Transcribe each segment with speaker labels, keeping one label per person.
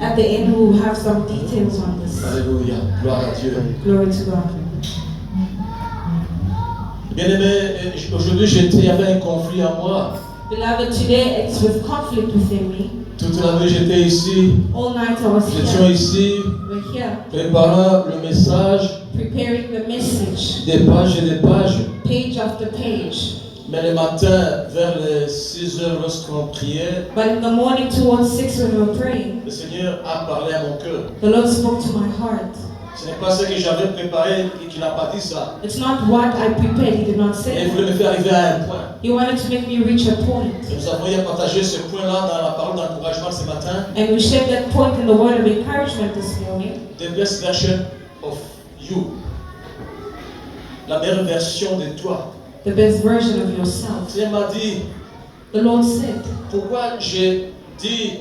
Speaker 1: At the end, we will have some details on this.
Speaker 2: Alléluia. Gloire à Dieu.
Speaker 1: Glory to God.
Speaker 2: Bien-aimé, aujourd'hui il y avait un conflit en moi.
Speaker 1: Beloved, today it's with conflict within me.
Speaker 2: Toute la nuit j'étais ici.
Speaker 1: All night I was
Speaker 2: Nous étions
Speaker 1: here.
Speaker 2: ici,
Speaker 1: We're here.
Speaker 2: préparant le message,
Speaker 1: Preparing the message,
Speaker 2: des pages et des pages.
Speaker 1: page after page.
Speaker 2: Mais le matin, vers les 6 heures, lorsqu'on priait,
Speaker 1: But in the morning towards 6 when we were praying,
Speaker 2: le Seigneur a parlé à mon cœur.
Speaker 1: the Lord spoke to my heart.
Speaker 2: Ce n'est pas ce que j'avais préparé et qu'il n'a pas dit ça.
Speaker 1: It's not what I prepared, He did not
Speaker 2: Et
Speaker 1: say
Speaker 2: il voulait
Speaker 1: that.
Speaker 2: me faire arriver à un point.
Speaker 1: He wanted to make me reach a point.
Speaker 2: Et nous avons eu à partager ce point-là dans la parole d'encouragement ce matin.
Speaker 1: And we shared that point in the word of encouragement this morning.
Speaker 2: The best version of you. La meilleure version de toi.
Speaker 1: The best version of
Speaker 2: Le
Speaker 1: yourself.
Speaker 2: Seigneur m'a dit,
Speaker 1: The Lord said,
Speaker 2: pourquoi j'ai dit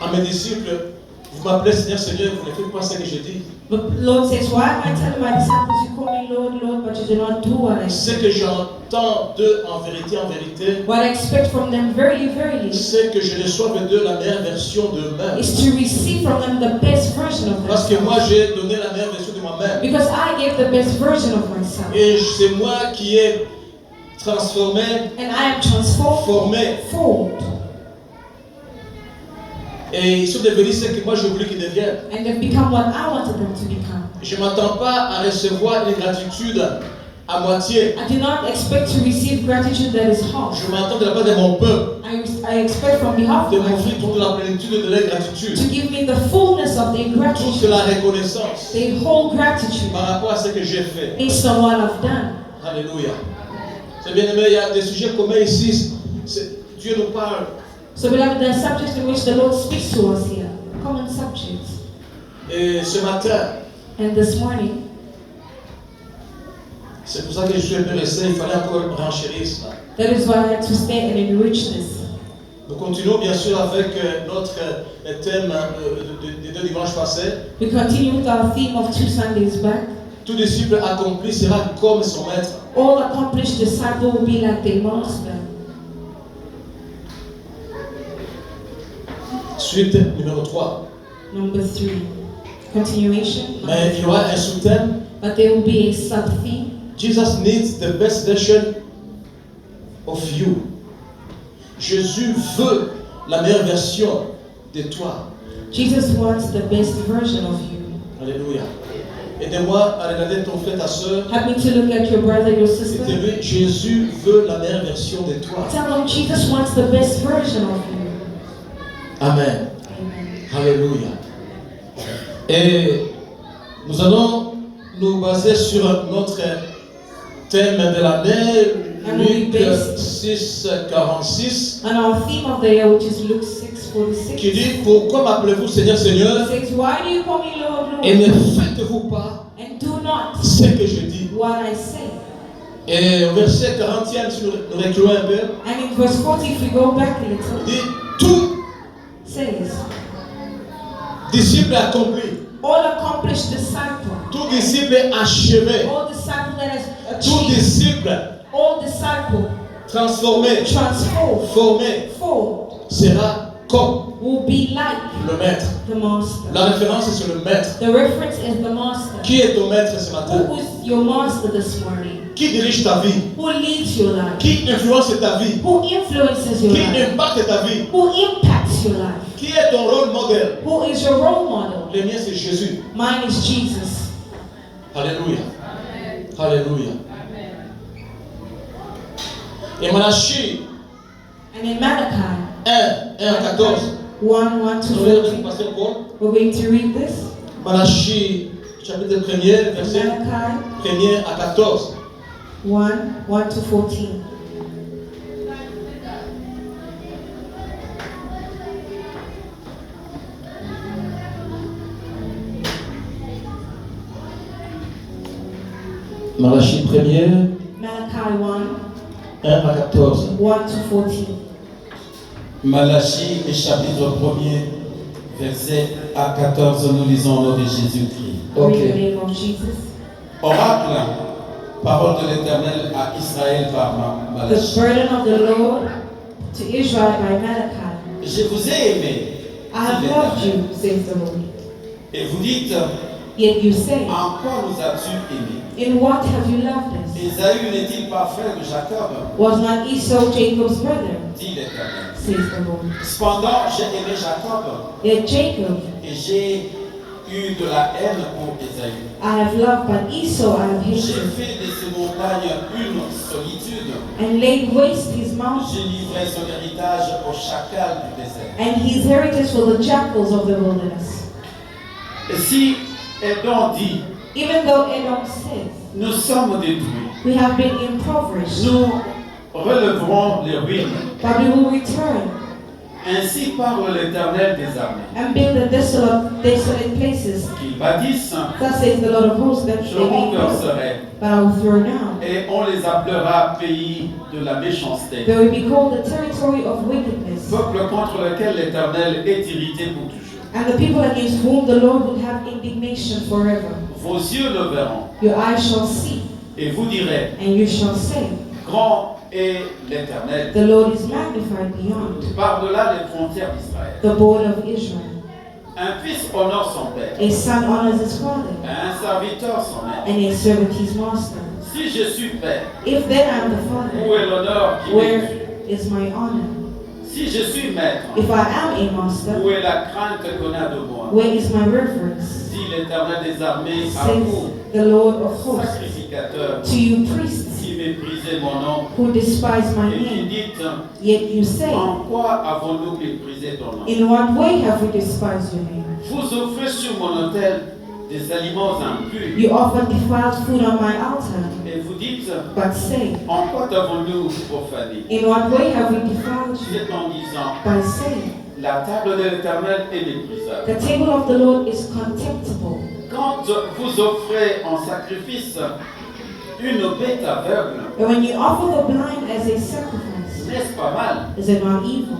Speaker 2: à mes disciples, vous m'appelez Seigneur, Seigneur, vous ne faites pas ce que je dis.
Speaker 1: but the Lord says, why am I telling my disciples, you call me Lord, Lord, but you do not do what I
Speaker 2: Ce
Speaker 1: say?
Speaker 2: que j'entends d'eux en vérité,
Speaker 1: What I expect from them, verily, verily,
Speaker 2: c'est que je reçoive d'eux la meilleure version d'eux-mêmes.
Speaker 1: is to receive from them the best version of
Speaker 2: Parce que moi,
Speaker 1: themselves.
Speaker 2: j'ai donné la meilleure version de moi-même.
Speaker 1: Because I gave the best version of myself.
Speaker 2: Et c'est moi qui ai transformé,
Speaker 1: And I am transformed,
Speaker 2: formé.
Speaker 1: formed,
Speaker 2: Et ils sont devenus ce que moi je voulais qu'ils deviennent.
Speaker 1: and they've become what I wanted them to become.
Speaker 2: Je ne m'attends pas à recevoir une gratitude à moitié.
Speaker 1: I do not expect to receive gratitude that is half.
Speaker 2: Je m'attends de la part de mon peuple
Speaker 1: I expect from behalf
Speaker 2: de
Speaker 1: of my
Speaker 2: m'offrir
Speaker 1: people
Speaker 2: toute la plénitude de leur gratitude,
Speaker 1: to give me the fullness of their
Speaker 2: toute
Speaker 1: gratitude,
Speaker 2: la reconnaissance
Speaker 1: their whole gratitude
Speaker 2: par rapport à ce que j'ai fait.
Speaker 1: based on what I've done.
Speaker 2: Alléluia. C'est bien aimé, il y a des sujets communs ici. Dieu nous parle.
Speaker 1: So beloved, there are subjects in which the Lord speaks to us here, common subjects.
Speaker 2: Et ce matin,
Speaker 1: And this morning,
Speaker 2: c'est pour ça que je suis un peu resté, il fallait encore renchérir cela.
Speaker 1: that is why I had to stay and enrich this.
Speaker 2: Nous continuons bien sûr avec notre thème des 2 dimanches passés.
Speaker 1: We continue with our theme of 2 Sundays back.
Speaker 2: Tout disciple accompli sera comme son maître.
Speaker 1: All accomplished disciple will be like their master.
Speaker 2: Suite numéro 3.
Speaker 1: Number 3, continuation.
Speaker 2: Mais il y aura un sous-thème.
Speaker 1: But there will be a sub-theme.
Speaker 2: Jesus needs the best version of you. Jésus veut la meilleure version de toi.
Speaker 1: Jesus wants the best version of you.
Speaker 2: Alléluia. Aide-moi à regarder ton frère, ta soeur.
Speaker 1: Help me to look at your brother, your
Speaker 2: Et
Speaker 1: sister.
Speaker 2: dis-lui, Jésus veut la meilleure version de toi.
Speaker 1: Tell them Jesus wants the best version of you.
Speaker 2: Amen.
Speaker 1: Amen.
Speaker 2: Alléluia. Et nous allons nous baser sur notre thème de l'année, Luc 6, 46,
Speaker 1: And our theme of the year, which is Luke 6:46,
Speaker 2: qui dit, pourquoi m'appelez-vous Seigneur, Seigneur,
Speaker 1: says, why do you call me Lord,
Speaker 2: et
Speaker 1: Lord,
Speaker 2: ne faites-vous pas
Speaker 1: and do not
Speaker 2: ce que je dis.
Speaker 1: what I say?
Speaker 2: Et au verset 40e, si nous reculons un peu,
Speaker 1: And in verse 40, if we go back a
Speaker 2: il
Speaker 1: little,
Speaker 2: dit, tout
Speaker 1: says,
Speaker 2: disciple accompli,
Speaker 1: all accomplished disciple,
Speaker 2: tout disciple achevé,
Speaker 1: all disciple that has
Speaker 2: tout
Speaker 1: achieved,
Speaker 2: disciple
Speaker 1: all disciple
Speaker 2: transformé,
Speaker 1: transformed,
Speaker 2: formé,
Speaker 1: formed,
Speaker 2: sera comme
Speaker 1: will be like
Speaker 2: le maître.
Speaker 1: the master.
Speaker 2: La référence est sur le maître.
Speaker 1: The reference is the master.
Speaker 2: Qui est ton maître ce matin?
Speaker 1: Who is your master this morning?
Speaker 2: Qui dirige ta vie?
Speaker 1: Who leads your life?
Speaker 2: Qui influence ta vie?
Speaker 1: Who influences your
Speaker 2: Qui
Speaker 1: life?
Speaker 2: impacte ta vie?
Speaker 1: Who impacts your life?
Speaker 2: Qui est ton rôle modèle?
Speaker 1: Who is your role model?
Speaker 2: Le mien c'est Jésus.
Speaker 1: Mine is Jesus.
Speaker 2: Alléluia. Alléluia. Et Malachie
Speaker 1: And in Malachi
Speaker 2: 1 à 14.
Speaker 1: 1 to
Speaker 2: Nous allons
Speaker 1: 14,
Speaker 2: passer Paul.
Speaker 1: we're going to read this.
Speaker 2: Malachi chapitre 1er, verset
Speaker 1: Malachi
Speaker 2: 1er à 14.
Speaker 1: 1 to 14.
Speaker 2: Malachie 1er,
Speaker 1: Malachi
Speaker 2: 1 à 14.
Speaker 1: 1 to 14.
Speaker 3: Malachie, chapitre 1er, verset à 14, nous lisons au nom de Jésus-Christ.
Speaker 1: Read the name of Jesus.
Speaker 3: Oracle, parole de l'Éternel à Israël par
Speaker 1: The
Speaker 3: Malachie.
Speaker 1: burden of the Lord to Israel by Malachi.
Speaker 3: Je vous ai aimé,
Speaker 1: I have
Speaker 3: dit
Speaker 1: loved
Speaker 3: l'Éternel.
Speaker 1: you, says the Lord.
Speaker 3: Et vous dites,
Speaker 1: Yet you say,
Speaker 3: en quoi nous as-tu aimés?
Speaker 1: in what have you loved us?
Speaker 3: Ésaü n'est-il pas frère de Jacob?
Speaker 1: Was not Esau Jacob's brother,
Speaker 3: Dit l'Éternel.
Speaker 1: says the Lord.
Speaker 3: Cependant, j'ai aimé Jacob
Speaker 1: Yet Jacob
Speaker 3: et j'ai eu de la haine pour Ésaü.
Speaker 1: I have loved, but Esau I have
Speaker 3: J'ai
Speaker 1: hated,
Speaker 3: fait de ses montagnes une solitude.
Speaker 1: and laid waste his
Speaker 3: J'ai
Speaker 1: mountains,
Speaker 3: livré son héritage aux chacals du désert.
Speaker 1: and his heritage for the jackals of the wilderness.
Speaker 3: Et si Édom dit,
Speaker 1: Even though Edom says,
Speaker 3: nous sommes détruits,
Speaker 1: we have been impoverished,
Speaker 3: nous relèverons les ruines.
Speaker 1: but we will return
Speaker 3: Ainsi parle l'Éternel des armées.
Speaker 1: and build the desolate places.
Speaker 3: Qu'ils bâtissent,
Speaker 1: Thus says the Lord of hosts, that
Speaker 3: je
Speaker 1: they may build,
Speaker 3: renverserai,
Speaker 1: but I will throw down.
Speaker 3: et on les appellera pays de la méchanceté.
Speaker 1: They will be called the territory of wickedness,
Speaker 3: Peuple contre lequel l'Éternel est irrité pour toujours.
Speaker 1: and the people against whom the Lord will have indignation forever.
Speaker 3: Vos yeux le verront,
Speaker 1: Your eyes shall see,
Speaker 3: et vous direz,
Speaker 1: and you shall say,
Speaker 3: grand est l'Éternel,
Speaker 1: the Lord is magnified beyond
Speaker 3: par-delà les frontières d'Israël.
Speaker 1: the border of Israel.
Speaker 3: Un fils honore son père,
Speaker 1: A son honors his father,
Speaker 3: un serviteur son maître.
Speaker 1: and a servant his master.
Speaker 3: Si je suis père,
Speaker 1: If then I am the
Speaker 3: où
Speaker 1: father,
Speaker 3: est l'honneur qui m'est
Speaker 1: where
Speaker 3: dû?
Speaker 1: is my honor?
Speaker 3: Si je suis maître,
Speaker 1: If I am a master,
Speaker 3: où est la crainte qu'on a de moi?
Speaker 1: where is my reverence?
Speaker 3: Dit l'Éternel des armées à
Speaker 1: Says
Speaker 3: vous,
Speaker 1: the Lord of hosts,
Speaker 3: sacrificateurs,
Speaker 1: to you priests
Speaker 3: qui méprisez mon nom,
Speaker 1: who despise my
Speaker 3: et qui
Speaker 1: name.
Speaker 3: dites,
Speaker 1: Yet you say,
Speaker 3: en quoi avons-nous méprisé ton nom?
Speaker 1: in what way have we despised your name?
Speaker 3: Vous offrez sur mon autel des aliments impurs,
Speaker 1: You offer defiled food on my altar,
Speaker 3: et vous dites,
Speaker 1: but say,
Speaker 3: en quoi t'avons-nous profané?
Speaker 1: in what way have we defiled you?
Speaker 3: C'est en disant,
Speaker 1: By saying,
Speaker 3: la table de l'Éternel est méprisable.
Speaker 1: the table of the Lord is contemptible.
Speaker 3: Quand vous offrez en sacrifice une bête aveugle,
Speaker 1: And when you offer the blind as a sacrifice,
Speaker 3: n'est-ce pas mal?
Speaker 1: is it not evil?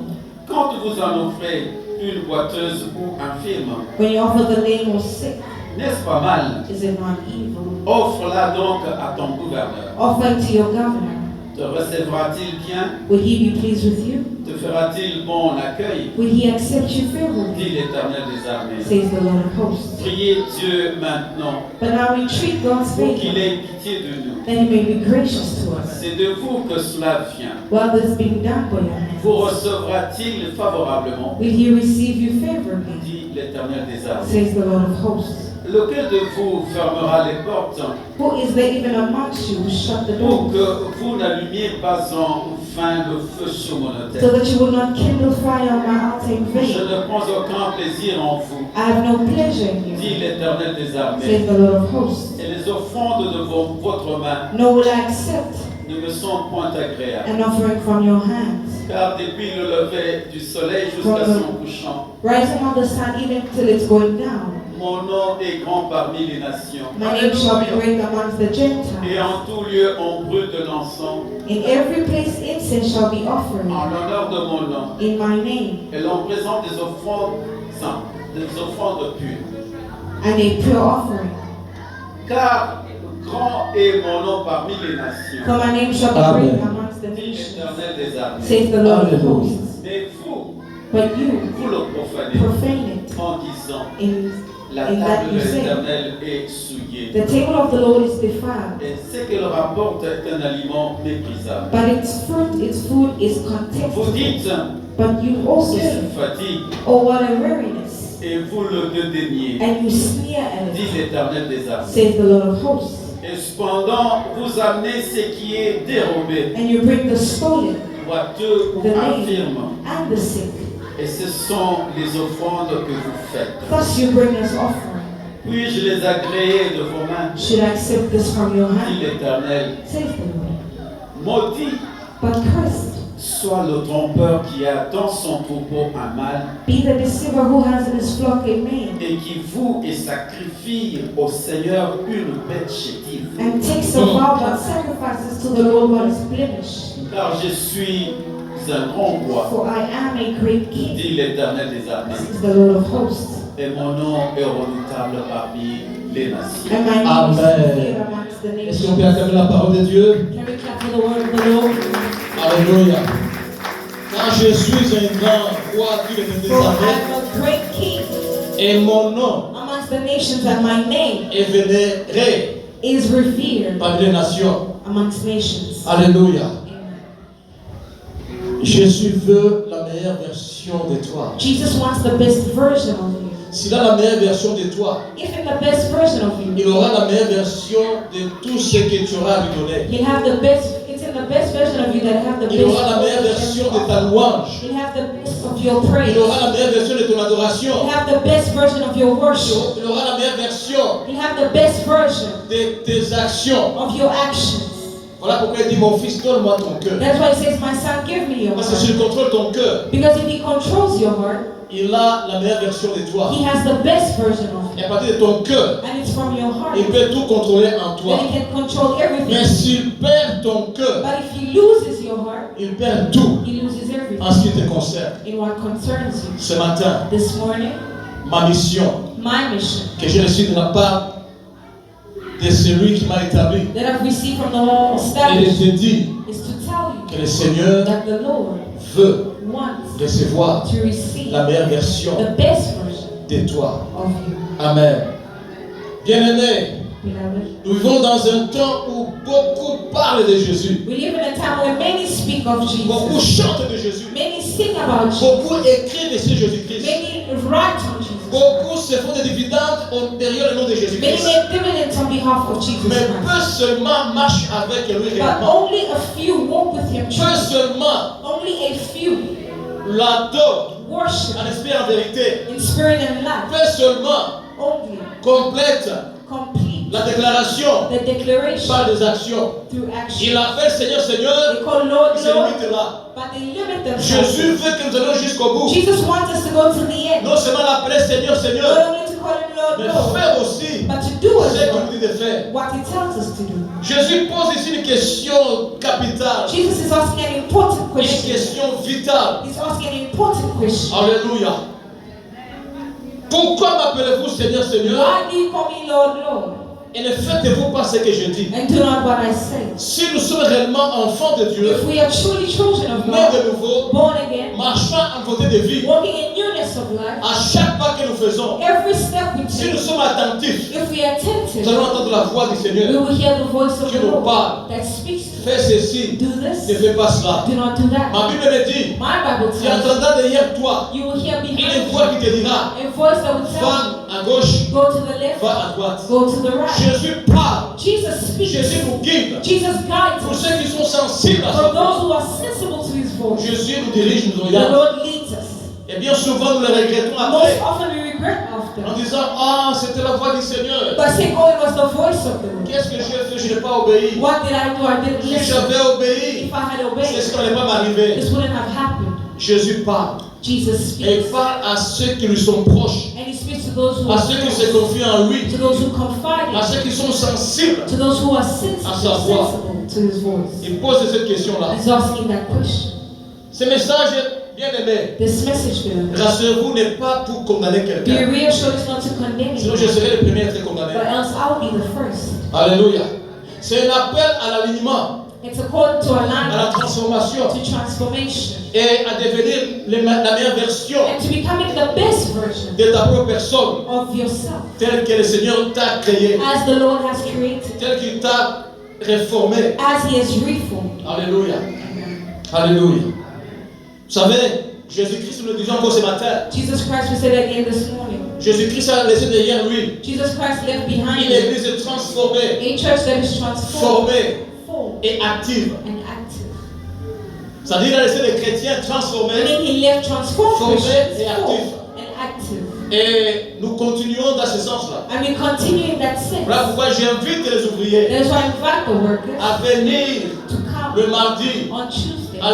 Speaker 3: Quand vous en offrez une boiteuse ou infirme,
Speaker 1: When you offer the lame or sick,
Speaker 3: n'est-ce pas mal?
Speaker 1: is it not evil?
Speaker 3: Offre-la donc à ton gouverneur.
Speaker 1: Offer it to your governor.
Speaker 3: Te recevra-t-il bien?
Speaker 1: Will he be pleased with you?
Speaker 3: Te fera-t-il bon accueil?
Speaker 1: Will he accept you favorably?
Speaker 3: Dit l'Éternel des armées.
Speaker 1: Says the Lord of hosts.
Speaker 3: Priez Dieu maintenant
Speaker 1: But now entreat God's
Speaker 3: pour qu'il
Speaker 1: favor,
Speaker 3: ait pitié de nous.
Speaker 1: that he may be gracious to us.
Speaker 3: C'est de vous que cela vient.
Speaker 1: While this is being done by your
Speaker 3: Vous
Speaker 1: hands,
Speaker 3: recevra-t-il favorablement?
Speaker 1: will he receive you favorably?
Speaker 3: Dit l'Éternel des armées.
Speaker 1: Says the Lord of hosts.
Speaker 3: Lequel de vous fermera les portes
Speaker 1: Who is there even amongst you who shut the
Speaker 3: pour
Speaker 1: door,
Speaker 3: que vous n'allumiez pas enfin le feu sur mon
Speaker 1: so
Speaker 3: autel?
Speaker 1: that you will not kindle fire on my altar in
Speaker 3: Je
Speaker 1: vain?
Speaker 3: ne prends aucun plaisir en vous,
Speaker 1: I have no pleasure in
Speaker 3: dit
Speaker 1: you,
Speaker 3: l'Éternel des armées.
Speaker 1: says the Lord of hosts.
Speaker 3: Et les offrandes de votre main
Speaker 1: Nor will I accept
Speaker 3: ne me sont point agréables.
Speaker 1: an offering from your hands,
Speaker 3: Car depuis le lever du soleil jusqu'à son couchant,
Speaker 1: rising on the sun even till it's going down.
Speaker 3: mon nom est grand parmi les nations.
Speaker 1: My name shall be
Speaker 3: Alléluia.
Speaker 1: great amongst the
Speaker 3: Et
Speaker 1: Gentiles.
Speaker 3: en tout lieu on brûle de l'encens
Speaker 1: In every place incense shall be offered
Speaker 3: en l'honneur de mon nom.
Speaker 1: in my name,
Speaker 3: Et l'on présente des offrandes saintes, des offrandes pures.
Speaker 1: and a pure offering.
Speaker 3: Car grand est mon nom parmi les nations,
Speaker 1: For my name shall be
Speaker 2: Amen.
Speaker 1: great amongst the
Speaker 3: dit
Speaker 1: nations,
Speaker 3: l'Éternel des armées.
Speaker 1: says the Lord of
Speaker 2: Alléluia.
Speaker 1: hosts.
Speaker 3: Mais vous,
Speaker 1: But you
Speaker 3: vous le profanez
Speaker 1: profane it
Speaker 3: en disant,
Speaker 1: in
Speaker 3: la
Speaker 1: that
Speaker 3: table
Speaker 1: you
Speaker 3: de
Speaker 1: say,
Speaker 3: l'Éternel est souillée.
Speaker 1: the table of the Lord is defiled,
Speaker 3: Et ce qu'elle rapporte est un aliment méprisable.
Speaker 1: but its fruit, its food is
Speaker 3: Vous
Speaker 1: contemptible.
Speaker 3: dites,
Speaker 1: But you also
Speaker 3: quelle
Speaker 1: say,
Speaker 3: fatigue,
Speaker 1: oh, what a weariness,
Speaker 3: et vous le dédaignez,
Speaker 1: and you sneer at
Speaker 3: dit
Speaker 1: it,
Speaker 3: l'Éternel des armées.
Speaker 1: says the Lord of hosts.
Speaker 3: Et cependant, vous amenez ce qui est dérobé,
Speaker 1: And you bring the stolen,
Speaker 3: boiteux ou
Speaker 1: the
Speaker 3: infirme.
Speaker 1: lame, and the sick.
Speaker 3: Et ce sont les offrandes que vous faites.
Speaker 1: Thus you bring us offering.
Speaker 3: Puis-je les agréer de vos mains,
Speaker 1: Should I accept this from your
Speaker 3: dit
Speaker 1: hand?
Speaker 3: l'Éternel.
Speaker 1: Says the Lord.
Speaker 3: Maudit
Speaker 1: But cursed
Speaker 3: soit le trompeur qui a dans son troupeau un mâle
Speaker 1: be the deceiver who has in his flock a male,
Speaker 3: et qui voue et sacrifie au Seigneur une bête chétive.
Speaker 1: and takes a vow but sacrifices to the Lord what is blemished.
Speaker 3: Car je suis un grand roi,
Speaker 1: For I am a great king,
Speaker 3: dit l'Éternel des armées,
Speaker 1: says the Lord of hosts,
Speaker 3: et mon nom est redoutable parmi les nations.
Speaker 1: and my name is
Speaker 2: Amen.
Speaker 1: feared amongst the
Speaker 2: Est-ce qu'on peut
Speaker 1: nations.
Speaker 2: acclamer la parole de Dieu?
Speaker 1: Can we clap for the word of the Lord?
Speaker 2: Alléluia. Car je suis un grand roi, dit l'Éternel des
Speaker 1: For I
Speaker 2: armées.
Speaker 1: am a great
Speaker 2: et mon nom
Speaker 1: amongst the nations, and my name
Speaker 2: est vénéré
Speaker 1: is revered
Speaker 2: parmi les nations.
Speaker 1: amongst nations.
Speaker 2: Alléluia.
Speaker 1: Amen.
Speaker 2: Jésus veut la meilleure version de toi.
Speaker 1: Jesus wants the best version of you.
Speaker 2: S'il a la meilleure version de toi,
Speaker 1: If in the best version of you,
Speaker 2: il aura la meilleure version de tout ce que tu auras à lui donner.
Speaker 1: he'll have the best. It's in the best version of you that have the
Speaker 2: Il aura la
Speaker 1: best
Speaker 2: meilleure version de ta louange.
Speaker 1: He'll have the best of your praise.
Speaker 2: Il aura la meilleure version de ton adoration.
Speaker 1: He'll have the best version of your worship.
Speaker 2: Il aura la meilleure version
Speaker 1: He'll have the best version
Speaker 2: de tes actions.
Speaker 1: of your actions.
Speaker 2: Voilà pourquoi il dit, mon fils, donne-moi ton cœur.
Speaker 1: That's why he says, my son, give me your
Speaker 2: Parce que
Speaker 1: heart.
Speaker 2: s'il contrôle ton cœur,
Speaker 1: Because if he controls your heart,
Speaker 2: il a la meilleure version de toi.
Speaker 1: he has the best version of
Speaker 2: Et
Speaker 1: you.
Speaker 2: à partir de ton cœur,
Speaker 1: And it's from your heart.
Speaker 2: il peut tout contrôler en toi.
Speaker 1: Then he can control everything.
Speaker 2: Mais s'il perd ton cœur,
Speaker 1: But if he loses your heart,
Speaker 2: il perd tout
Speaker 1: he loses everything.
Speaker 2: en ce qui te concerne.
Speaker 1: In what concerns you.
Speaker 2: Ce matin,
Speaker 1: This morning,
Speaker 2: ma mission
Speaker 1: my mission
Speaker 2: que j'ai reçue de la part de celui qui m'a établi,
Speaker 1: that I've received from the Lord
Speaker 2: et de
Speaker 1: established
Speaker 2: te dire
Speaker 1: is to tell you
Speaker 2: que le Seigneur
Speaker 1: that the Lord
Speaker 2: veut
Speaker 1: wants
Speaker 2: recevoir
Speaker 1: to receive
Speaker 2: la meilleure version
Speaker 1: the best version
Speaker 2: de toi.
Speaker 1: of you.
Speaker 2: Amen. Bien-aimés,
Speaker 1: Beloved,
Speaker 2: nous vivons dans un temps où beaucoup parlent de Jésus.
Speaker 1: we live in a time where many speak of
Speaker 2: Beaucoup
Speaker 1: Jesus.
Speaker 2: chantent de Jésus.
Speaker 1: Many sing about Jesus.
Speaker 2: Beaucoup écrivent sur Jésus-Christ.
Speaker 1: Many write on Jesus.
Speaker 2: Beaucoup se font des dividendes derrière le nom de
Speaker 1: Many
Speaker 2: Jésus-Christ.
Speaker 1: make dividends on behalf of Jesus
Speaker 2: Mais
Speaker 1: Christ.
Speaker 2: peu seulement marchent avec lui
Speaker 1: But
Speaker 2: réellement.
Speaker 1: only a few walk with him.
Speaker 2: Peu seulement
Speaker 1: Only a few
Speaker 2: l'adorent
Speaker 1: worship
Speaker 2: en esprit et en vérité.
Speaker 1: in spirit and life.
Speaker 2: Peu seulement
Speaker 1: Only
Speaker 2: complètent
Speaker 1: complete
Speaker 2: la déclaration
Speaker 1: the declaration
Speaker 2: par des actions.
Speaker 1: through action.
Speaker 2: Il appelle Seigneur, Seigneur,
Speaker 1: They call Lord,
Speaker 2: il se
Speaker 1: Lord,
Speaker 2: limite là.
Speaker 1: but they limit themselves.
Speaker 2: Jésus veut que nous allions jusqu'au bout.
Speaker 1: Jesus wants us to go to the end.
Speaker 2: Non seulement l'appeler Seigneur,
Speaker 1: Not
Speaker 2: Seigneur,
Speaker 1: only to call him Lord,
Speaker 2: mais
Speaker 1: Lord,
Speaker 2: faire aussi
Speaker 1: but to do
Speaker 2: ce qu'il
Speaker 1: as
Speaker 2: nous dit de faire.
Speaker 1: what he tells us to do.
Speaker 2: Jésus pose ici une question capitale,
Speaker 1: Jesus is asking an important
Speaker 2: une
Speaker 1: question.
Speaker 2: question vitale.
Speaker 1: He's asking an important question.
Speaker 2: Alléluia. Pourquoi m'appelez-vous Seigneur, Seigneur,
Speaker 1: Why do you call me Lord, Lord?
Speaker 2: et ne faites-vous pas ce que je dis?
Speaker 1: And do not what I say.
Speaker 2: Si nous sommes réellement enfants de Dieu,
Speaker 1: If we are truly children of
Speaker 2: nés de
Speaker 1: God,
Speaker 2: nouveau,
Speaker 1: born again,
Speaker 2: marchant en côté de vie,
Speaker 1: walking in newness of life,
Speaker 2: à chaque pas que nous faisons,
Speaker 1: every step we
Speaker 2: si nous
Speaker 1: take,
Speaker 2: sommes attentifs,
Speaker 1: if we are
Speaker 2: nous
Speaker 1: attentive,
Speaker 2: allons entendre la voix du
Speaker 1: we
Speaker 2: Seigneur.
Speaker 1: will hear the voice of
Speaker 2: Qui
Speaker 1: the
Speaker 2: nous
Speaker 1: Lord
Speaker 2: parle.
Speaker 1: that speaks to us.
Speaker 2: Fais ceci,
Speaker 1: Do
Speaker 2: ne
Speaker 1: this,
Speaker 2: fais pas cela.
Speaker 1: do not do that.
Speaker 2: Ma Bible me dit,
Speaker 1: My Bible
Speaker 2: tu
Speaker 1: tells you,
Speaker 2: entendras derrière toi
Speaker 1: you will hear
Speaker 2: une
Speaker 1: behind
Speaker 2: voix
Speaker 1: you
Speaker 2: qui te dira,
Speaker 1: a voice that will tell
Speaker 2: va à gauche,
Speaker 1: you, go to the left,
Speaker 2: va à droite.
Speaker 1: go to the right.
Speaker 2: Jésus parle,
Speaker 1: Jesus speaks.
Speaker 2: Jésus nous guide.
Speaker 1: Jesus guides
Speaker 2: Pour
Speaker 1: us.
Speaker 2: ceux qui sont sensibles à
Speaker 1: For
Speaker 2: sa voix,
Speaker 1: those who are sensible to his voice,
Speaker 2: Jésus nous dirige, nous
Speaker 1: the
Speaker 2: oriente.
Speaker 1: Lord leads us.
Speaker 2: Et bien souvent, nous le regrettons
Speaker 1: Most
Speaker 2: après,
Speaker 1: often we regret
Speaker 2: en
Speaker 1: after.
Speaker 2: disant, ah, c'était la voix du Seigneur.
Speaker 1: But saying, oh, it was the voice of the Lord.
Speaker 2: Qu'est-ce que j'ai fait? Je n'ai pas obéi.
Speaker 1: What did I do? I didn't
Speaker 2: Si
Speaker 1: listen.
Speaker 2: j'avais obéi,
Speaker 1: If I had
Speaker 2: c'est
Speaker 1: obeyed,
Speaker 2: ce qui n'allait pas m'arriver.
Speaker 1: this wouldn't have happened.
Speaker 2: Jésus parle.
Speaker 1: Jesus
Speaker 2: Et il
Speaker 1: speaks.
Speaker 2: parle à ceux qui lui sont proches,
Speaker 1: And he speaks to those who
Speaker 2: à
Speaker 1: are
Speaker 2: ceux qui se
Speaker 1: close,
Speaker 2: confient en lui,
Speaker 1: to those who confide
Speaker 2: à
Speaker 1: in
Speaker 2: ceux
Speaker 1: him,
Speaker 2: qui sont sensibles.
Speaker 1: to those who are sensitive,
Speaker 2: À sa voix.
Speaker 1: sensible to his voice.
Speaker 2: Il pose cette question-là.
Speaker 1: He's asking that question.
Speaker 2: Ce message, bien aimé,
Speaker 1: This message, beloved,
Speaker 2: rassurez-vous, n'est pas pour condamner
Speaker 1: be
Speaker 2: quelqu'un.
Speaker 1: reassured it's not to condemn
Speaker 2: Sinon,
Speaker 1: you,
Speaker 2: je serai le premier à être condamné.
Speaker 1: but else I'll be the first.
Speaker 2: Alléluia. C'est un appel à l'alignement,
Speaker 1: It's a call to
Speaker 2: à
Speaker 1: alignment,
Speaker 2: la transformation
Speaker 1: to transformation,
Speaker 2: et à devenir la meilleure version
Speaker 1: and to becoming the best version
Speaker 2: de ta propre personne,
Speaker 1: of yourself,
Speaker 2: telle que le Seigneur t'a créé,
Speaker 1: as the Lord has created,
Speaker 2: telle qu'il t'a réformé.
Speaker 1: as He has reformed.
Speaker 2: Alléluia. Alléluia. Vous savez, Jésus-Christ, nous le disons encore ce matin,
Speaker 1: Jesus Christ, we said again this morning,
Speaker 2: Jésus-Christ a laissé derrière lui
Speaker 1: Jesus Christ left behind
Speaker 2: une
Speaker 1: him
Speaker 2: église transformée,
Speaker 1: a church that is transformed,
Speaker 2: formée
Speaker 1: full,
Speaker 2: et active.
Speaker 1: and active.
Speaker 2: C'est-à-dire qu'il a laissé des chrétiens transformés
Speaker 1: Meaning He left transformed
Speaker 2: Formé
Speaker 1: Christians
Speaker 2: et actif.
Speaker 1: full and active.
Speaker 2: et nous continuons dans ce sens-là.
Speaker 1: And we continue in that sense.
Speaker 2: Voilà pourquoi j'invite les ouvriers
Speaker 1: That's why I invite the workers
Speaker 2: à venir
Speaker 1: to come
Speaker 2: le mardi
Speaker 1: on Tuesday
Speaker 2: à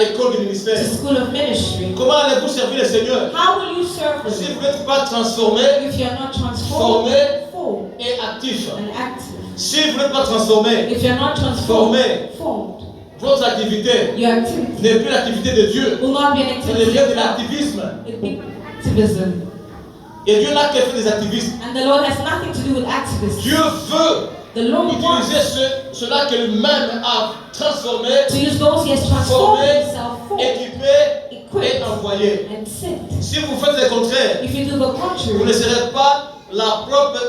Speaker 2: l'école du ministère.
Speaker 1: to School of Ministry.
Speaker 2: Comment allez-vous servir le Seigneur
Speaker 1: How will you serve the
Speaker 2: si
Speaker 1: Lord
Speaker 2: vous n'êtes pas transformé
Speaker 1: if you're not transformed,
Speaker 2: Formé.
Speaker 1: full,
Speaker 2: et actif?
Speaker 1: and active?
Speaker 2: Si vous n'êtes pas transformé,
Speaker 1: If you're not transformed,
Speaker 2: Formé.
Speaker 1: formed,
Speaker 2: votre activité
Speaker 1: your activity
Speaker 2: n'est plus l'activité de Dieu,
Speaker 1: will not be an
Speaker 2: ça
Speaker 1: activity
Speaker 2: devient
Speaker 1: of
Speaker 2: de
Speaker 1: God.
Speaker 2: l'activisme.
Speaker 1: It'll be activism.
Speaker 2: Et Dieu n'a qu'à faire des activistes.
Speaker 1: And the Lord has nothing to do with activism.
Speaker 2: Dieu veut
Speaker 1: The Lord wants
Speaker 2: utiliser cela que lui-même a transformé,
Speaker 1: to use those He has transformed
Speaker 2: Formé.
Speaker 1: Himself for,
Speaker 2: équipé
Speaker 1: equipped,
Speaker 2: envoyé.
Speaker 1: and sent.
Speaker 2: Si vous faites le contraire,
Speaker 1: If you do the
Speaker 2: vous ne
Speaker 1: contrary,
Speaker 2: serez pas la propre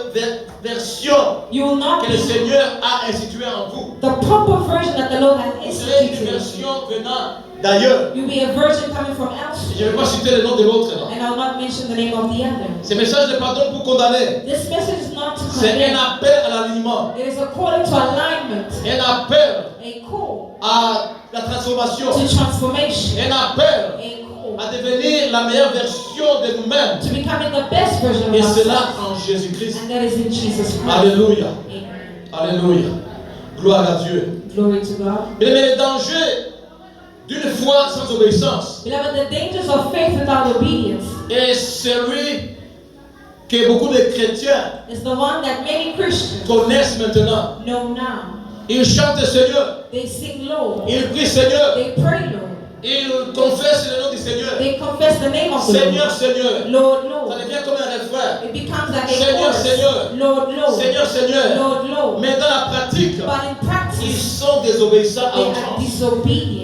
Speaker 2: version
Speaker 1: you will not
Speaker 2: que le
Speaker 1: be
Speaker 2: Seigneur a instituée en vous.
Speaker 1: the proper version that the Lord has
Speaker 2: Vous serez une
Speaker 1: instituted.
Speaker 2: version venant d'ailleurs.
Speaker 1: You'll be a virgin coming from
Speaker 2: Je
Speaker 1: elsewhere.
Speaker 2: ne vais pas citer le nom de l'autre. là.
Speaker 1: And I'll not mention the name of the other.
Speaker 2: Ce message n'est pas donc pour condamner.
Speaker 1: This message is not to
Speaker 2: C'est un
Speaker 1: condemn.
Speaker 2: appel à l'alignement.
Speaker 1: It is according to alignment,
Speaker 2: Un appel
Speaker 1: a call
Speaker 2: à la transformation.
Speaker 1: to transformation,
Speaker 2: Un appel
Speaker 1: a call
Speaker 2: à devenir la meilleure version de nous-mêmes.
Speaker 1: to becoming the best version of
Speaker 2: Et cela
Speaker 1: ourselves.
Speaker 2: en Jésus-Christ.
Speaker 1: And that is in Jesus Christ.
Speaker 2: Alléluia.
Speaker 1: Amen.
Speaker 2: Alléluia. Gloire à Dieu.
Speaker 1: Glory to God.
Speaker 2: Mais les dangers d'une foi sans obéissance
Speaker 1: Beloved, the dangers of faith without obedience
Speaker 2: est celui que beaucoup de chrétiens
Speaker 1: is the one that many Christians
Speaker 2: connaissent maintenant.
Speaker 1: know now.
Speaker 2: Ils chantent Seigneur,
Speaker 1: They sing Lord.
Speaker 2: ils prient Seigneur,
Speaker 1: They pray Lord.
Speaker 2: ils confessent le nom du Seigneur.
Speaker 1: They confess the name of the
Speaker 2: Seigneur,
Speaker 1: Lord.
Speaker 2: Seigneur.
Speaker 1: Lord,
Speaker 2: Ça
Speaker 1: Lord.
Speaker 2: devient comme un refrain.
Speaker 1: It becomes like a
Speaker 2: Seigneur,
Speaker 1: chorus.
Speaker 2: Seigneur.
Speaker 1: Lord, Lord.
Speaker 2: Seigneur, Seigneur.
Speaker 1: Lord, Lord.
Speaker 2: Mais dans la pratique,
Speaker 1: But in
Speaker 2: ils
Speaker 1: practice,
Speaker 2: sont désobéissants à
Speaker 1: they are
Speaker 2: outrance.
Speaker 1: disobedient.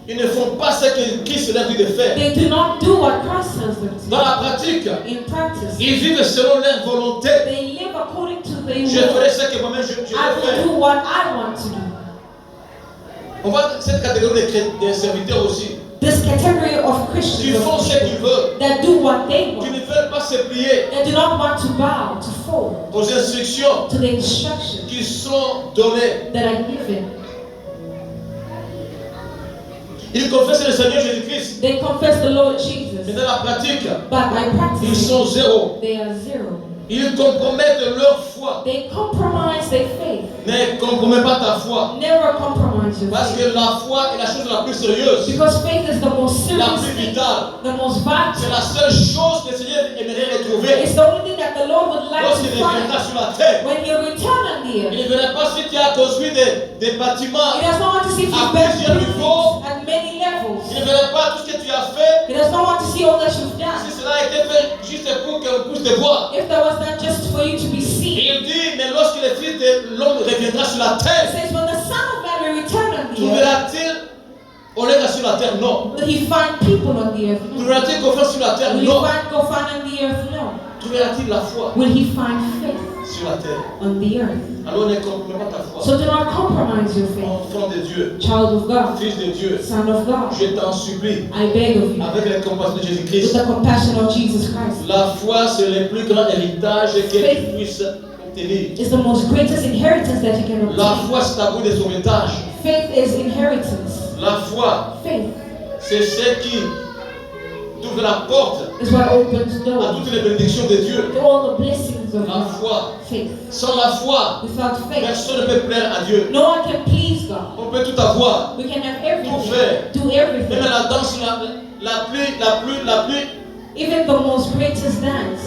Speaker 2: Ils ne font pas ce que Christ leur dit de faire.
Speaker 1: They do not do what Christ tells them to
Speaker 2: Dans la pratique,
Speaker 1: do. In practice,
Speaker 2: ils vivent selon leur volonté.
Speaker 1: they live according to their
Speaker 2: Je
Speaker 1: will.
Speaker 2: ferai ce que moi-même je
Speaker 1: I
Speaker 2: veux
Speaker 1: will
Speaker 2: faire.
Speaker 1: do what I want to do.
Speaker 2: On voit cette catégorie de serviteurs aussi.
Speaker 1: This category of
Speaker 2: Qui
Speaker 1: Christians
Speaker 2: font ce qu'ils veulent.
Speaker 1: that do what they
Speaker 2: Qui
Speaker 1: want.
Speaker 2: ne veulent pas se plier
Speaker 1: They do not want to bow, to fall
Speaker 2: aux instructions
Speaker 1: to the instructions
Speaker 2: qui sont données.
Speaker 1: that are given.
Speaker 2: Ils confessent le Seigneur Jésus-Christ.
Speaker 1: They confess the Lord
Speaker 2: Mais
Speaker 1: Jesus,
Speaker 2: dans la pratique,
Speaker 1: but by
Speaker 2: ils
Speaker 1: practice,
Speaker 2: sont zéro.
Speaker 1: they are zero.
Speaker 2: Ils compromettent leur foi.
Speaker 1: They compromise their faith.
Speaker 2: Ne compromets pas ta foi.
Speaker 1: Never compromise your
Speaker 2: Parce
Speaker 1: faith.
Speaker 2: que la foi est la chose la plus sérieuse,
Speaker 1: Because faith is the most
Speaker 2: la
Speaker 1: serious
Speaker 2: plus
Speaker 1: thing,
Speaker 2: vitale.
Speaker 1: the most
Speaker 2: C'est
Speaker 1: vital.
Speaker 2: la seule chose que le Seigneur aimerait retrouver
Speaker 1: It's the only thing that the Lord would like
Speaker 2: lorsqu'il
Speaker 1: to
Speaker 2: reviendra
Speaker 1: find
Speaker 2: sur la terre.
Speaker 1: when you return on the
Speaker 2: Il
Speaker 1: earth.
Speaker 2: ne verra pas si tu as construit des bâtiments.
Speaker 1: He does not want to see if
Speaker 2: À
Speaker 1: you've built
Speaker 2: plusieurs niveaux.
Speaker 1: buildings at many levels.
Speaker 2: Il ne verra pas tout ce que tu as fait.
Speaker 1: He does not want to see all that you've done.
Speaker 2: Si cela a été fait juste pour qu'on puisse te voir.
Speaker 1: If that was not just for you to be
Speaker 2: Et
Speaker 1: seen.
Speaker 2: il dit, mais lorsque le Fils de l'homme reviendra sur la
Speaker 1: It
Speaker 2: terre,
Speaker 1: says, when the Son of Man will return on the earth,
Speaker 2: trouverà-t-il honneur sur la terre? Non.
Speaker 1: will he find people on the earth? No.
Speaker 2: Trouverà-t-il confiance sur la terre?
Speaker 1: Will he
Speaker 2: Non.
Speaker 1: go find on the earth? No.
Speaker 2: Trouverà-t-il la foi
Speaker 1: Will he find faith
Speaker 2: sur la terre?
Speaker 1: on the earth?
Speaker 2: Alors ne compromets pas ta foi.
Speaker 1: So do not compromise your faith.
Speaker 2: Enfant de Dieu,
Speaker 1: Child of God,
Speaker 2: Fils de Dieu,
Speaker 1: Son of God,
Speaker 2: je t'en supplie,
Speaker 1: I beg of you,
Speaker 2: avec la compassion de
Speaker 1: with
Speaker 2: Jésus-Christ,
Speaker 1: the compassion of Jesus Christ,
Speaker 2: la foi c'est le plus grand héritage que tu puisses obtenir.
Speaker 1: is the most greatest inheritance that you can
Speaker 2: La
Speaker 1: obtain.
Speaker 2: foi c'est ta bout de sauvetage.
Speaker 1: Faith is inheritance.
Speaker 2: La foi
Speaker 1: Faith
Speaker 2: c'est ce qui t'ouvre la porte
Speaker 1: is what opens
Speaker 2: à
Speaker 1: doors
Speaker 2: toutes les bénédictions de Dieu.
Speaker 1: to all the blessings of
Speaker 2: La
Speaker 1: God.
Speaker 2: foi.
Speaker 1: Faith.
Speaker 2: Sans la foi,
Speaker 1: Without faith,
Speaker 2: personne ne peut plaire à Dieu.
Speaker 1: no one can please God.
Speaker 2: On peut tout avoir.
Speaker 1: We can have
Speaker 2: Tout
Speaker 1: everything,
Speaker 2: faire.
Speaker 1: do
Speaker 2: Même
Speaker 1: everything.
Speaker 2: la danse la plus,
Speaker 1: Even the most greatest dance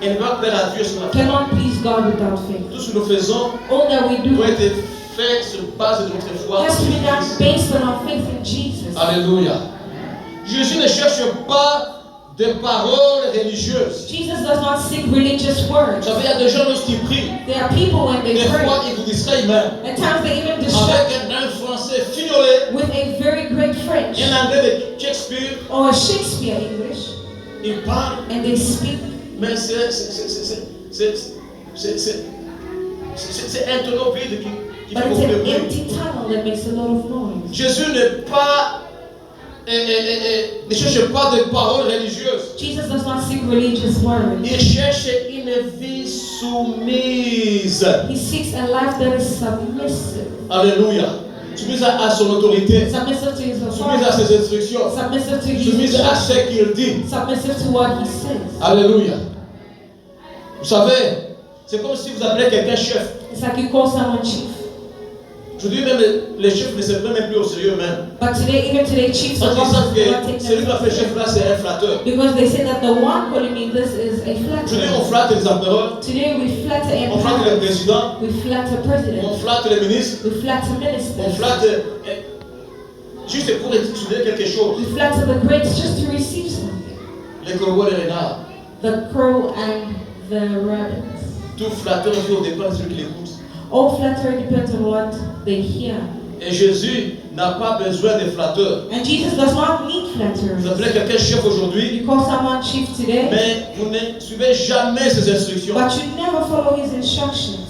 Speaker 2: elle ne va plaire à Dieu sur la terre.
Speaker 1: cannot please God without faith.
Speaker 2: Tout ce que nous faisons
Speaker 1: All that we do
Speaker 2: doit être fait sur base de notre foi.
Speaker 1: has to be done
Speaker 2: en Christ.
Speaker 1: based on our faith in Jesus.
Speaker 2: Alléluia. Jésus ne cherche pas des paroles religieuses.
Speaker 1: Jesus does not seek religious words.
Speaker 2: Vous savez, il y a des gens lorsqu'ils prient,
Speaker 1: There are people when they
Speaker 2: des
Speaker 1: pray,
Speaker 2: fois ils vous distraient même.
Speaker 1: at times they even distract
Speaker 2: Avec un français fignolé,
Speaker 1: with a very great French
Speaker 2: un anglais de Shakespeare,
Speaker 1: or a Shakespeare English,
Speaker 2: ils parlent,
Speaker 1: and they speak,
Speaker 2: mais c'est un tonneau vide qui
Speaker 1: but
Speaker 2: fait
Speaker 1: it's
Speaker 2: beaucoup de
Speaker 1: an
Speaker 2: bruit.
Speaker 1: empty tunnel that makes a lot of noise.
Speaker 2: Jésus ne cherche pas de paroles religieuses.
Speaker 1: Jesus does not seek religious words.
Speaker 2: Il cherche une vie soumise.
Speaker 1: He seeks a life that is submissive.
Speaker 2: Alléluia. Soumise à son autorité.
Speaker 1: Submissive to his
Speaker 2: Soumise à
Speaker 1: authority.
Speaker 2: ses instructions.
Speaker 1: Submissive to his
Speaker 2: Soumise à
Speaker 1: instruction.
Speaker 2: ce qu'il dit.
Speaker 1: Submissive to what he says.
Speaker 2: Alléluia. Vous savez, c'est comme si vous appelez quelqu'un chef.
Speaker 1: It's like you call someone chief.
Speaker 2: Aujourd'hui même, les chefs ne se prennent même plus au sérieux même.
Speaker 1: But today, even today, chiefs
Speaker 2: En
Speaker 1: are
Speaker 2: disant
Speaker 1: not taking
Speaker 2: que celui qui a fait chef là, c'est un flatteur.
Speaker 1: because they say that the one calling me this is a
Speaker 2: Aujourd'hui, on
Speaker 1: flatterer.
Speaker 2: flatte les empereurs,
Speaker 1: Today we flatter
Speaker 2: on flatte les
Speaker 1: empires,
Speaker 2: présidents,
Speaker 1: we flatter
Speaker 2: on
Speaker 1: presidents,
Speaker 2: flatte les ministres,
Speaker 1: we flatter
Speaker 2: on
Speaker 1: ministers,
Speaker 2: flatte juste pour étudier quelque chose.
Speaker 1: we flatter the greats just to receive something.
Speaker 2: Les corbeaux et les renards.
Speaker 1: The crow and the rabbits.
Speaker 2: Tout flatteur vit au départ de celui qui l'écoute.
Speaker 1: All flattery depends on what they hear.
Speaker 2: Et Jésus n'a pas besoin de flatteurs.
Speaker 1: And Jesus does not need
Speaker 2: Vous
Speaker 1: flatterers.
Speaker 2: appelez quelqu'un chef aujourd'hui,
Speaker 1: You call someone chief today,
Speaker 2: mais vous ne suivez jamais ses instructions.
Speaker 1: but you never follow his instructions.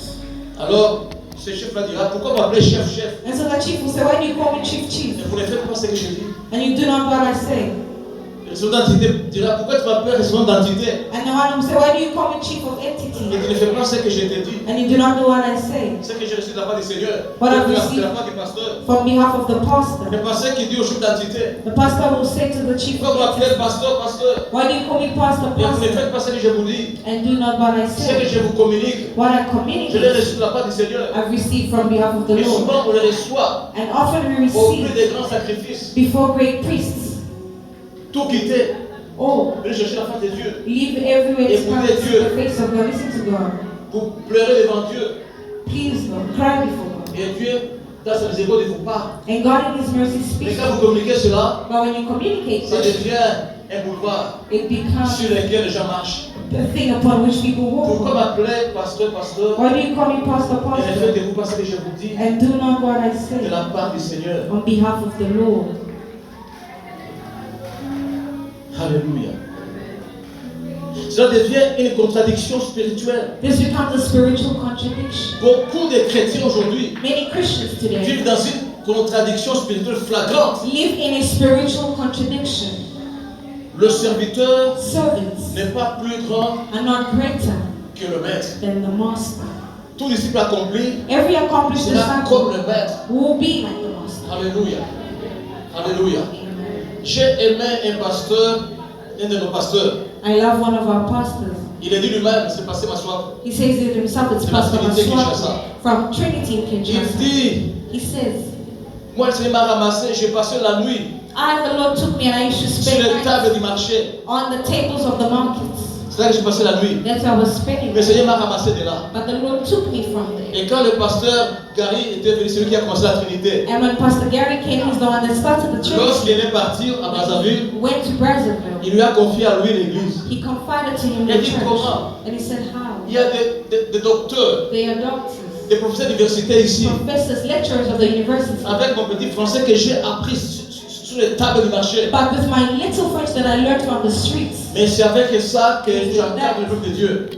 Speaker 2: Alors, ce chef-là dira, pourquoi vous m'appelez chef?
Speaker 1: And so the chief will say, why do you call me chief?
Speaker 2: Et vous ne faites pas ce que je dis.
Speaker 1: And you do not what I say.
Speaker 2: Le responsable d'identité dira, pourquoi tu m'appelles responsable d'identité?
Speaker 1: And the one will say, why do you call me chief of
Speaker 2: Et
Speaker 1: entity?
Speaker 2: tu ne fais pas ce que je t'ai dit.
Speaker 1: And you do not do what I say.
Speaker 2: Ce que j'ai reçu de la part du Seigneur,
Speaker 1: What
Speaker 2: de
Speaker 1: have you
Speaker 2: la part du pasteur.
Speaker 1: From behalf of the pastor.
Speaker 2: Le pasteur qui dit au chef d'identité,
Speaker 1: The pastor will say to the chief
Speaker 2: pourquoi vous
Speaker 1: of
Speaker 2: m'appelez
Speaker 1: entity,
Speaker 2: pasteur?
Speaker 1: why do you call me pastor,
Speaker 2: Et vous ne
Speaker 1: pastor?
Speaker 2: faites pas ce que je vous dis.
Speaker 1: And do not what I
Speaker 2: Ce
Speaker 1: say.
Speaker 2: que je vous communique,
Speaker 1: What I
Speaker 2: je l'ai
Speaker 1: communicate,
Speaker 2: reçu de la part du Seigneur.
Speaker 1: I've received from behalf of the
Speaker 2: Et
Speaker 1: Lord.
Speaker 2: souvent on le reçoit
Speaker 1: And often we
Speaker 2: au plus
Speaker 1: receive
Speaker 2: des grands sacrifices.
Speaker 1: before great priests.
Speaker 2: Tout quitter,
Speaker 1: Oh,
Speaker 2: venir chercher la face de Dieu,
Speaker 1: leave everywhere to come
Speaker 2: Écoutez
Speaker 1: to
Speaker 2: Dieu.
Speaker 1: the face of God. Listen to God.
Speaker 2: pour pleurer devant Dieu.
Speaker 1: Please, God. Cry before God.
Speaker 2: Et Dieu, dans sa miséricorde, ne vous parle.
Speaker 1: And God in His mercy
Speaker 2: Mais
Speaker 1: speaks.
Speaker 2: quand vous communiquez cela,
Speaker 1: But when you communicate
Speaker 2: ça
Speaker 1: this,
Speaker 2: devient un boulevard
Speaker 1: it becomes
Speaker 2: sur lequel les gens marchent.
Speaker 1: the thing upon which people
Speaker 2: Pourquoi
Speaker 1: walk.
Speaker 2: m'appeler pasteur?
Speaker 1: Why do you call me pastor,
Speaker 2: Et ne
Speaker 1: pastor?
Speaker 2: faites-vous pas ce que je vous dis
Speaker 1: And do not what I
Speaker 2: de
Speaker 1: say
Speaker 2: la part du Seigneur.
Speaker 1: on behalf of the Lord.
Speaker 2: Alléluia. Cela devient une contradiction spirituelle.
Speaker 1: This becomes a spiritual contradiction.
Speaker 2: Beaucoup de chrétiens aujourd'hui
Speaker 1: Many Christians today
Speaker 2: vivent dans une contradiction spirituelle flagrante.
Speaker 1: live in a spiritual contradiction.
Speaker 2: Le serviteur
Speaker 1: Servants
Speaker 2: n'est pas plus grand
Speaker 1: are not greater
Speaker 2: que le maître.
Speaker 1: than the master.
Speaker 2: Tout disciple accompli
Speaker 1: Every accomplished
Speaker 2: sera comme
Speaker 1: disciple
Speaker 2: le maître.
Speaker 1: will be like the master.
Speaker 2: Alléluia. Alléluia.
Speaker 1: Amen.
Speaker 2: J'ai aimé un pasteur, un de nos pasteurs.
Speaker 1: I love one of our pastors.
Speaker 2: Il a dit lui-même, c'est passé ma soif.
Speaker 1: He says it himself, it's
Speaker 2: C'est la
Speaker 1: Pastor
Speaker 2: Trinité
Speaker 1: Maswati
Speaker 2: Kinshasa.
Speaker 1: from Trinity in
Speaker 2: Il
Speaker 1: Kinshasa.
Speaker 2: dit,
Speaker 1: He says,
Speaker 2: moi le Seigneur m'a ramassé, j'ai passé la nuit
Speaker 1: the Lord took me and I used to
Speaker 2: sur
Speaker 1: spend
Speaker 2: les
Speaker 1: nights
Speaker 2: tables du marché.
Speaker 1: on the tables of the markets.
Speaker 2: C'est là que j'ai passé la nuit.
Speaker 1: That's where I was spending.
Speaker 2: Le Seigneur m'a ramassé de là.
Speaker 1: But the Lord took me from there.
Speaker 2: Et quand le pasteur Gary était venu, c'est lui qui a commencé la Trinité.
Speaker 1: And when Pastor Gary came, he's the one that started the church.
Speaker 2: Lorsqu'il est parti à Brazzaville,
Speaker 1: Went to Brazzaville.
Speaker 2: il lui a confié à lui l'église.
Speaker 1: He confided to him
Speaker 2: Il a
Speaker 1: the
Speaker 2: dit
Speaker 1: church.
Speaker 2: comment?
Speaker 1: And he said, how?
Speaker 2: Il y a des docteurs,
Speaker 1: They are doctors,
Speaker 2: des professeurs d'université ici.
Speaker 1: professors, lecturers of the university.
Speaker 2: Avec mon petit français que j'ai appris sur les tables du marché.
Speaker 1: But with my little French that I learned from the streets,
Speaker 2: Mais c'est avec ça que j'entends le peuple de Dieu.